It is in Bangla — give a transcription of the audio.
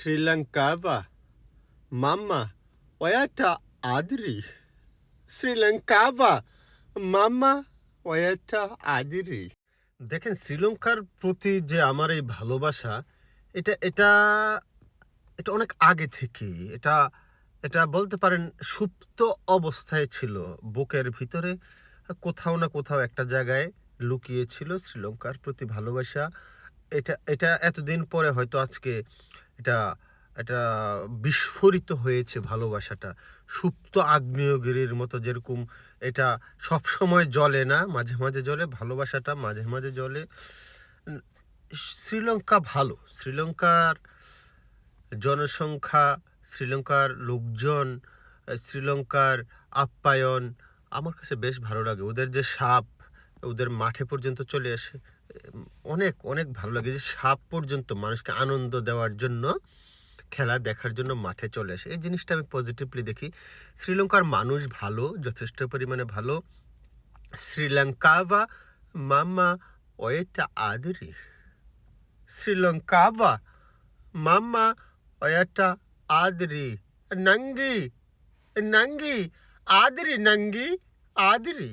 Sri Lankava, Mamma, Oyata Adri. Sri Lankava, Mamma, Oyata Adri. দেখেন শ্রীলঙ্কার প্রতি যে আমার এই ভালোবাসা এটা এটা এটা অনেক আগে থেকেই এটা এটা বলতে পারেন সুপ্ত অবস্থায় ছিল বুকের ভিতরে কোথাও না কোথাও একটা জায়গায় লুকিয়ে ছিল শ্রীলঙ্কার প্রতি ভালোবাসা এটা এটা এতদিন পরে হয়তো আজকে এটা এটা বিস্ফোরিত হয়েছে ভালোবাসাটা সুপ্ত আগ্নেয়গিরির মতো যেরকম এটা সব সময় জ্বলে না মাঝে মাঝে জ্বলে ভালোবাসাটা মাঝে মাঝে জ্বলে শ্রীলঙ্কা ভালো শ্রীলঙ্কার জনসংখ্যা শ্রীলঙ্কার লোকজন শ্রীলঙ্কার আপ্যায়ন আমার কাছে বেশ ভালো লাগে ওদের যে সাপ ওদের মাঠে পর্যন্ত চলে আসে অনেক অনেক ভালো লাগে যে সাপ পর্যন্ত মানুষকে আনন্দ দেওয়ার জন্য খেলা দেখার জন্য মাঠে চলে আসে এই জিনিসটা আমি পজিটিভলি দেখি শ্রীলঙ্কার মানুষ ভালো যথেষ্ট পরিমাণে ভালো শ্রীলঙ্কাভা মাম্মা ওয়েটা আদরি শ্রীলঙ্কাভা মাম্মা ওয়েটা আদরি ನಂಗಿ ನಂಗಿ ಆದ್ರಿ ನಂಗಿ ಆದ್ರಿ